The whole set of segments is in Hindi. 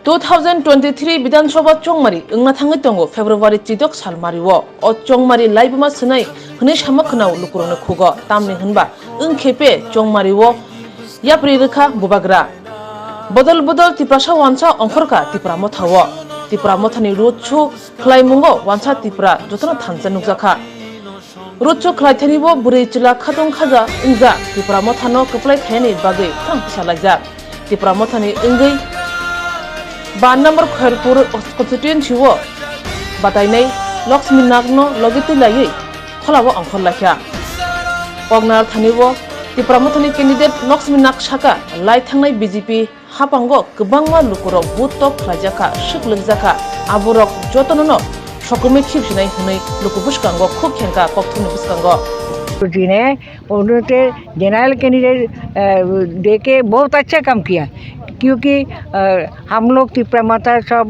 2023 বিধানসভা চংমারি ওংনা থাঙ্গै tongo February 3 salmario o chongmari laibuma snai hne samakhnau lukurone khugo tamni hunba खेपे चंगमारिओ याप्रि रेखा बुबाग्रा बदल बदल तिप्रासा वानसा अंखरका तिप्रा मथाओ तिप्रा मथानि रुच्छु खलाइमुंगो वानसा तिप्रा जतन थानजा नुकजाखा रुच्छु खलाइथानिबो बुरै चिला खादं खाजा इंजा तिप्रा मथानो कप्लाइ थायनि बागै थां फिसालाइजा तिप्रा मथानि इंगै 5 नम्बर खैरपुर कन्स्टिट्युएन्सिओ बादायनाय लक्ष्मी नागनो लगिति लायै खलाबो अंखर लाखिया पगनार थानिबो तिप्रामथानि कैंडिडेट लक्ष्मी नाग साका लाई थांनाय बीजेपी हापांगो गोबांमा लुकुरो बुथ टप खलायजाखा शिखलजाखा आबरक जतननो सकमे खिबसिनाय हनै लुकु बुसकांगो खुब खेंका कक्थुनि बुसकांगो जी ने उन्होंने जनरल कैंडिडेट देके बहुत अच्छा काम किया क्योंकि हम लोग तिप्रा माता सब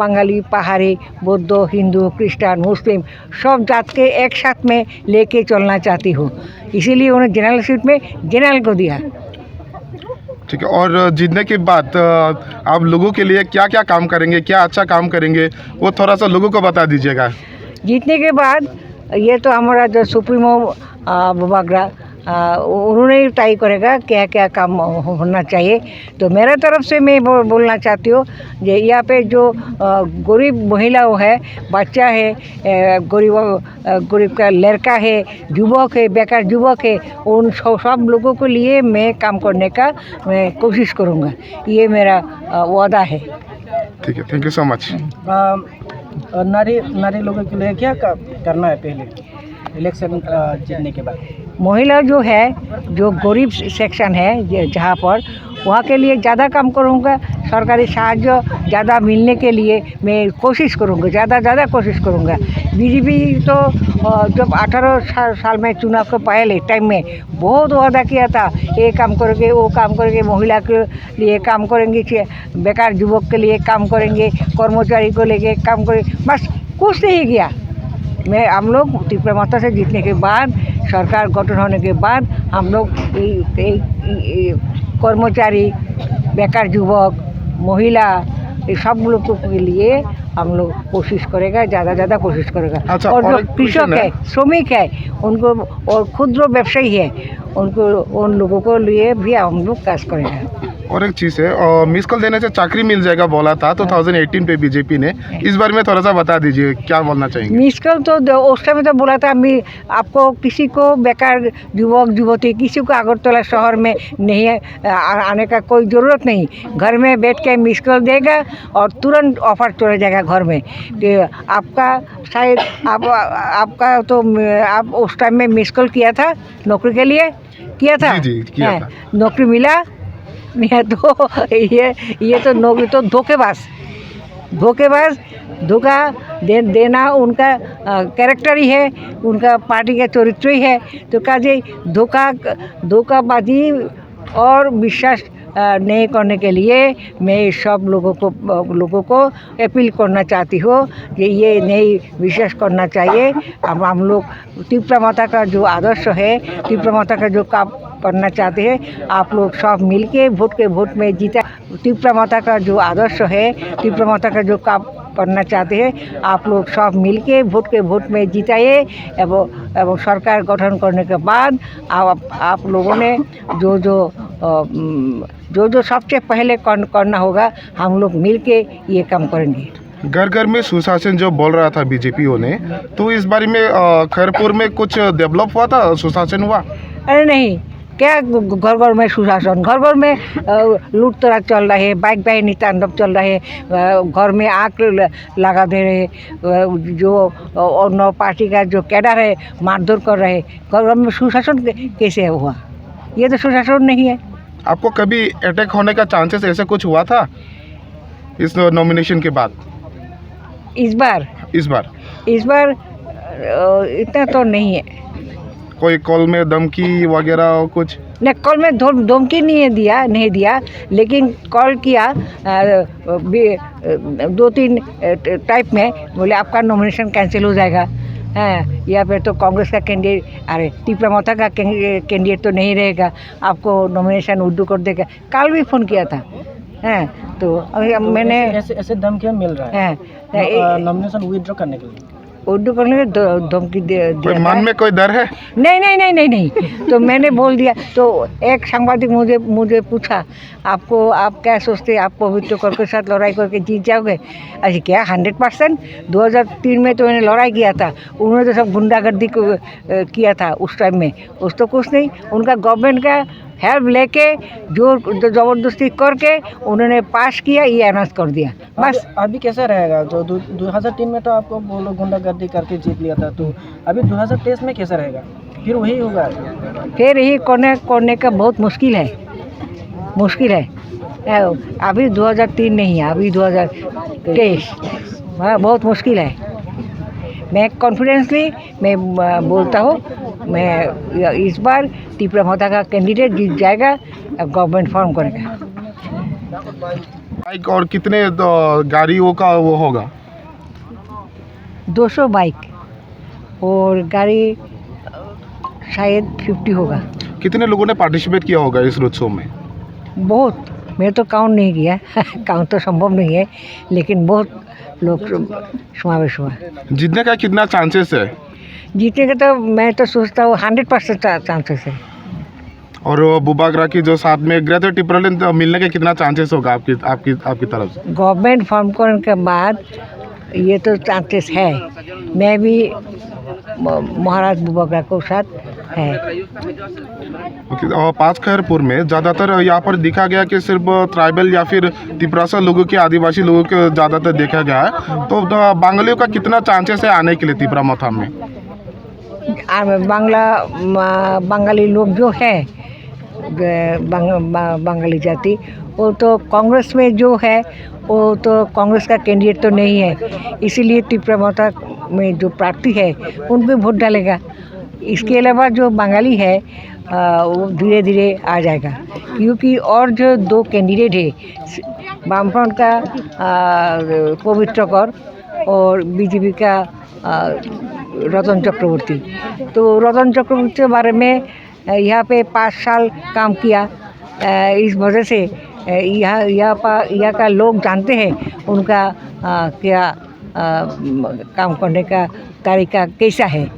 बंगाली पहाड़ी बौद्ध हिंदू क्रिश्चियन मुस्लिम सब जात के एक साथ में लेके चलना चाहती हूँ इसीलिए उन्हें जनरल सीट में जनरल को दिया। ठीक है, और जीतने के बाद आप लोगों के लिए क्या क्या काम करेंगे, क्या अच्छा काम करेंगे वो थोड़ा सा लोगों को बता दीजिएगा। जीतने के बाद ये तो हमारा जो सुप्रीमो बुबाग्रा उन्होंने तय करेगा क्या क्या काम होना चाहिए। तो मेरे तरफ से मैं बोलना चाहती हूँ कि यहाँ पे जो गरीब महिलाओं है, बच्चा है, गरीब का लड़का है, युवक है, बेकार युवक है, उन सब लोगों के लिए मैं काम करने का मैं कोशिश करूँगा, ये मेरा वादा है। ठीक है, थैंक यू सो मच। नारी लोगों के लिए क्या करना है पहले इलेक्शन जीतने के बाद? महिला जो है, जो गरीब सेक्शन है जहाँ पर, वहाँ के लिए ज़्यादा काम करूँगा। सरकारी साहाय्य ज़्यादा मिलने के लिए मैं कोशिश करूँगा, ज़्यादा कोशिश करूँगा। बीजेपी तो जब 18 साल में चुनाव के पहले टाइम में बहुत वादा किया था, ये काम करेंगे, वो काम करेंगे, महिला के लिए काम करेंगे, बेकार युवक के लिए काम करेंगे, कर्मचारी को लेके काम करेंगे, बस कुछ नहीं किया। हम लोग तिप्रा माता से जीतने के बाद, सरकार गठन होने के बाद, हम लोग कर्मचारी, बेकार युवक, महिला, ये सब लोगों के लिए हम लोग कोशिश करेगा, ज़्यादा कोशिश करेगा। अच्छा, और जो कृषक है, श्रमिक है, उनको, और क्षुद्र व्यवसायी है, उनको, उन लोगों को लिए भी हम लोग काज करेंगे। और एक चीज़ है, मिस कॉल देने से चाकरी मिल जाएगा बोला था 2018 पे बीजेपी ने, इस बारे में थोड़ा सा बता दीजिए क्या बोलना चाहेंगे। मिस कॉल तो उस समय तो बोला था, मैं आपको किसी को बेकार युवक युवती किसी को अगरतला शहर में नहीं आने का कोई ज़रूरत नहीं, घर में बैठ के मिस कॉल देगा और तुरंत ऑफर चले जाएगा घर में। तो आपका शायद आपका तो आप उस टाइम में मिस कॉल किया था, नौकरी के लिए किया था। जी किया था। नौकरी मिला नहीं तो ये तो नौकरी तो धोखेबाज धोखा देना उनका कैरेक्टर ही है, उनका पार्टी का चरित्र ही है। तो काजे धोखाबाजी और विश्वास नहीं करने के लिए मैं सब लोगों को अपील करना चाहती हूँ कि ये नहीं विश्वास करना चाहिए। अब हम लोग तिप्रा माता का जो आदर्श है, तिप्रा माता का जो काम करना चाहते हैं, आप लोग सब मिलके वोट में जीता। तिप्रा माता का जो आदर्श है, तिप्रा माता का जो काम करना चाहते हैं, आप लोग सब मिलके वोट में जिताइए। एवं सरकार गठन करने के बाद आप लोगों ने जो सबसे पहले करना होगा, हम लोग मिलके ये काम करेंगे। घर घर में सुशासन जो बोल रहा था बीजेपी ने, तो इस बारे में खैरपुर में कुछ डेवलप हुआ था, सुशासन हुआ? अरे नहीं, क्या घर में सुशासन, घर में लूट तराज चल रहा है, बाइक बाहिनी तांडव चल रहा है, घर में आग लगा दे रहे, जो और नौ पार्टी का जो कैडर है मारधर कर रहे, घर में सुशासन कैसे हुआ? ये तो सुशासन नहीं है। आपको कभी अटैक होने का चांसेस ऐसा कुछ हुआ था इस नॉमिनेशन के बाद? इस बार इतना तो नहीं है। कोई कॉल में धमकी वगैरह कुछ? नहीं, कॉल में धमकी नहीं दिया, लेकिन कॉल किया 2-3 टाइप में, बोले आपका नॉमिनेशन कैंसिल हो जाएगा। या फिर तो कांग्रेस का कैंडिडेट, अरे तिप्रा माता का कैंडिडेट तो नहीं रहेगा, आपको नॉमिनेशन उर्दू कर देगा। कल भी फ़ोन किया था, हैं। तो अभी मैंने ऐसे ऐसे धमकियाँ मिल रहा है नॉमिनेशन विथड्रॉ करने के लिए। उर्दू करने के धमकी कोई दिया मन था। में कोई डर है? नहीं नहीं नहीं नहीं नहीं, तो मैंने बोल दिया। तो एक सांबादिक मुझे पूछा, आप क्या सोचते हैं, आप पवित्र कर के साथ लड़ाई करके जीत जाओगे? अच्छा क्या 100%? 2003 में तो मैंने लड़ाई किया था, उन्होंने तो सब गुंडागर्दी किया था उस टाइम में। उस तो कुछ नहीं, उनका गवर्नमेंट का हेल्प लेके जो ज़बरदस्ती करके उन्होंने पास किया, ये अनाउंस कर दिया बस। अभी कैसा रहेगा? जो 2003 में तो आपको बोलो गुंडागर्दी करके जीत लिया था, तो अभी 2023 में कैसा रहेगा? फिर वही होगा? फिर यही करने का बहुत मुश्किल है। अभी 2003 नहीं है, अभी 2023। हाँ, बहुत मुश्किल है। मैं कॉन्फिडेंसली मैं बोलता हूँ, मैं इस बार त्रिपुरा माता का कैंडिडेट जीत जाएगा, गवर्नमेंट फॉर्म करेगा। बाइक और कितने गाड़ियों का वो होगा? 200 बाइक और गाड़ी शायद 50 होगा। कितने लोगों ने पार्टिसिपेट किया होगा इस रोड में? बहुत, मैं तो काउंट नहीं किया काउंट तो संभव नहीं है, लेकिन बहुत लोग समावेश हुआ। जीतने का कितना चांसेस है? जीतने का तो मैं तो सोचता हूँ 100% चांसेस है। और बुबागरा की जो साथ में ग्रेटर टिपरलेन मिलने के कितना चांसेस होगा आपकी तरफ से? गवर्नमेंट फॉर्म करने के बाद ये तो चांसेस है, मैं भी महाराज बुबागरा को साथ है। और पाँच खैरपुर में ज़्यादातर यहाँ पर देखा गया कि सिर्फ ट्राइबल या फिर तिपरासा लोगों के, आदिवासी लोगों के ज़्यादातर देखा गया है। तो बांगलियों का कितना चांसेस है आने के लिए त्रिपुरा माता में? बंगाली लोग जो है, बंगाली जाति, वो तो कांग्रेस में जो है, वो तो कांग्रेस का कैंडिडेट तो नहीं है, इसीलिए त्रिपुरा माता में जो प्रार्थी है उन पे वोट डालेगा। इसके अलावा जो बंगाली है वो धीरे धीरे आ जाएगा, क्योंकि और जो 2 कैंडिडेट है, वामफ्रंट का पवित्र कर और बीजेपी का रतन चक्रवर्ती। तो रतन चक्रवर्ती के बारे में यहाँ पे 5 साल काम किया, इस वजह से यहाँ का लोग जानते हैं उनका क्या काम करने का तरीका कैसा है।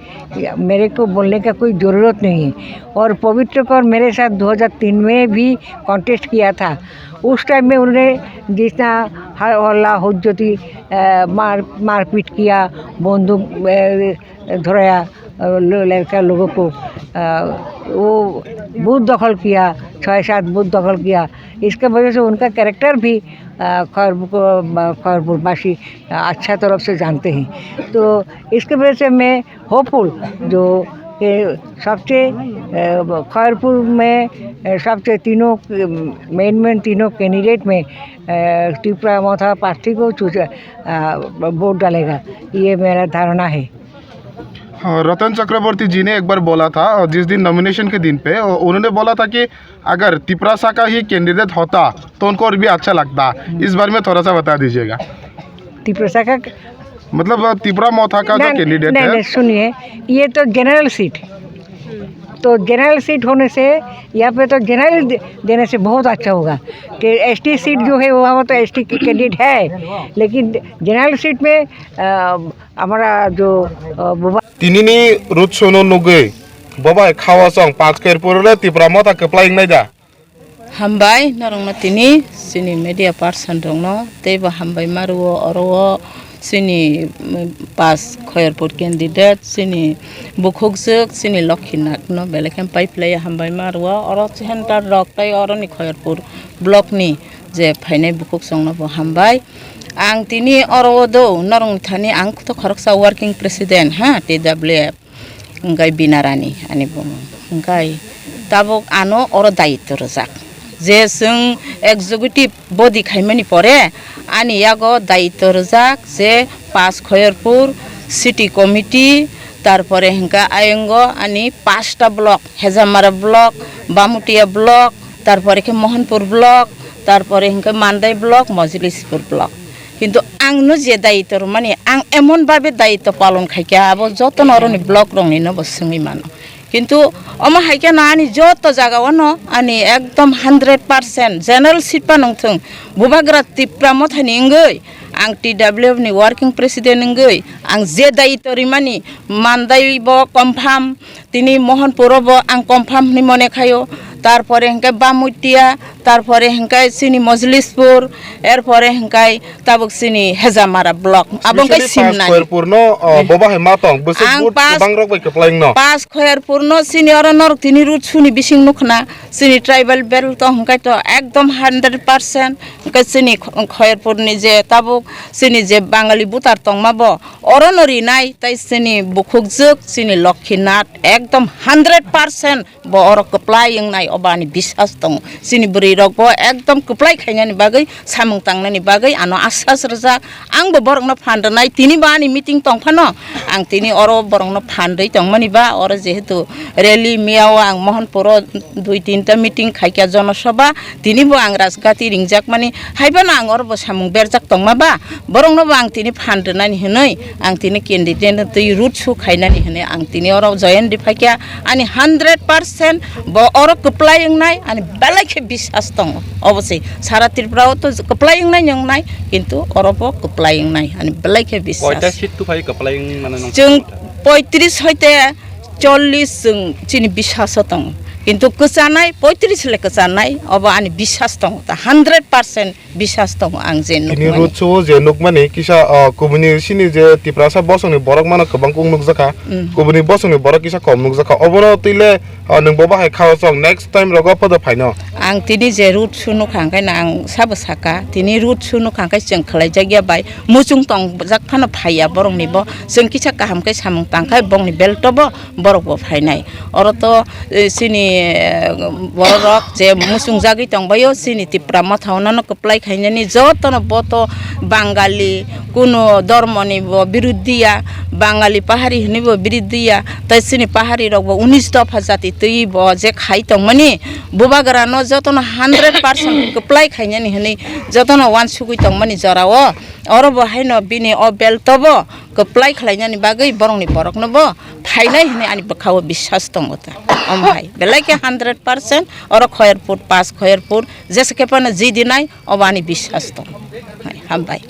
मेरे को बोलने का कोई ज़रूरत नहीं है। और पवित्र कर मेरे साथ 2003 में भी कॉन्टेस्ट किया था। उस टाइम में उन्होंने जितना हल्ला हुज्जती मारपीट किया, बंदूक धराया लड़का लोगों को, वो बूथ दखल किया, 6-7 बूथ दखल किया। इसके वजह से उनका कैरेक्टर भी खैरपुरवासी अच्छा तरफ से जानते हैं। तो इसके वजह से मैं होपफुल जो सबसे खैरपुर में सबसे तीनों मेन तीनों कैंडिडेट में त्रिपुरा माता पार्टी को वोट डालेगा, ये मेरा धारणा है। रतन चक्रवर्ती जी ने एक बार बोला था, जिस दिन नॉमिनेशन के दिन पे उन्होंने बोला था कि अगर तिपरासा का ही कैंडिडेट होता तो उनको और भी अच्छा लगता। इस बारे में थोड़ा सा बता दीजिएगा। तिपरासा का मतलब त्रिपुरा माता का जो कैंडिडेट है। नहीं, सुनिए, ये तो जनरल सीट, तो जनरल सीट होने से यहाँ पे तो जनरल देने से बहुत अच्छा होगा कि एसटी सीट जो है वहाँ तो एसटी कैंडिडेट है, लेकिन जनरल सीट में हमारा जो तिनिनी रुट सोनो नुगे बाबा खावा संग 5 खैरपुर रे त्रिपुरा माता कप्लाइंग नाय दा हामबाय नरंगना तिनी सिनी मीडिया पार्सन दंनो तेबो हामबाय मारुओ अरओ सिनी 5 खैरपुर कैंडिडेट सिनी बुखुकजोक सिनी लखीनाथ नो बेलेकेम पाइपलाय हामबाय मारुओ अर सेंटर रक्ताय अरनि खैरपुर ब्लॉक नि जे फाइनाय बुखुक संनो हामबाय आं तिनी अरओ दो नरंग थानी आं तो खरकसा वर्किंग प्रेसिडेंट हा TWF अंगाय बिनारानी आनि बुङो अंगाय ताबो आनो अर दायित्व रजाक जे जों एग्जीक्यूटिव बडी खाइमानि परे आनि यागो दायित्व रजाक जे 5 खैरपुर सिटी कमिटी तारपरे हिंका आयंगो आनि 5टा ब्लॉक हेजामारा ब्लॉक बामुटिया ब्लॉक तारपरे के मोहनपुर ब्लॉक तारपरे हिंका मानदाय ब्लॉक मजलिसपुर ब्लॉक किन्तु आंनो जे दायित्व माने आं एमन भाबे दायित्व पालन खाइया आबो जतन अरनि ब्लॉक रंनि न बसङै मानो কিন্তু অমা হাইকে না আনি যত জায়গাওয়ানো আনি একদম 100% জেনারেল সিট পানংথং বুবাগ্রা ত্রিপুরা মথানি ইংগৈ आं TWF नि वर्किंग प्रेसिडेंट इंगै आं जे दायित्व रिमानि मानदाइबो कन्फार्म तिनि मोहनपुरबो आं कन्फार्म नि मने खायो तारपरे हंकाय बामुटिया तारपरे हंकाय सिनि मजलिसपुर एरपरे हंकाय ताबुक सिनि हेजामारा ब्लक आबंकाय सिमना खयरपुरनो बबा हे मातंग बसे बुट बांग्रक बाय कप्लाइंग न पास खयरपुरनो सिनि अरनर तिनि रुट सुनि बिसिं नुखना सिनि ट्राइबल बेल्ट तो हंकाय तो एकदम 100% हंकाय सिनि खयरपुरनि जे ताबुक सिनि जे बांगाली बुतार तंगमाबो अरनरि नाय ताइ सिनि बुखुकजुक सिनि लक्षीनाथ एकदम 100% बो अर कप्लाइंग नाय अबानि विश्वास दं सिनि बुरै रगबो एकदम कप्लाइ खायनानि बागै सामुं तांनानि बागै आनो आसास रजा आंबो बरंनो फानदनाय तिनि बानि मिटिं तंफानो आं तिनि अर बरंनो फानदै तंमनिबा अर जेहेतु रैली मियाव आं मोहनपुर 2-3टा मिटिं खायका जनसभा तिनिबो आं राजगाति रिंजाक माने हायबाना आं अरबो सामुं बेरजाक तंमाबा बरंनोबो आं तिनि फानदनानि हनै आं तिनि केन्डिडेट तै रुट सु खायनानि हनै आं तिनि अर जयन दिफाकिया आनि 100% ब अर कप्लाइंग नाय आनि बेलाखे विश्वास दं अबसे सारा त्रिपुराव तो कप्लाइंग नाय नंनाय किन्तु अरबो कप्लाइंग नाय आनि बेलाखे विश्वास कयटा सीट तो फाइ कप्लाइंग माने जों 35 हयते 40 जों चिनि विश्वास दं किन्तु कचानाय 35 ले कचानाय अब आनि विश्वास दं 100% विश्वास दं आं जेन ini rutsu je nuk mani kisa kubuni sini je tiprasa bosong ni borok mana kebang kung nuk zaka kubuni bosong ni borok kisa kom nuk zaka oboro tile nung boba hai khaw song next time rogo pada phaino आं तिनि जे रुट सुनु खांखाय ना आं साबो साका तिनि रुट सुनु खांखाय जों खलाय जागिया बाय मुजुं तंग जाक फानो फाया बरंनिबो जों किसा काहामखाय सामुं तांखाय बंनि बेल्टबो बरकबो फायनाय अरतो सिनि बरक जे मुसुं जागि तंबायो सिनि तिप्रा मथावनानो कप्लाय खायनानि जतनो बतो बांगाली कुनो धर्मनि बिरुद्धिया बांगाली पाहारी हनिबो बिरुद्धिया तै सिनि पाहारी रगबो 19 दफा जाति तैबो जे खाय तंमनि बुबागरानो जतनो 100% कप्लाय खायनानि हनै जतनो वान सुगै तंमनि जराव अरबो हायनो बिनि अ बेल्टबो कप्लाय खालायनानि बागै बरंनि बरकनोबो फायनाय हनै आनि बखाव विश्वास दंगोता ओमफाय बेलाके 100% अर खयरपुर पास खयरपुर जेसेकेपन जि दिनाय अबानि विश्वास दं हामबाय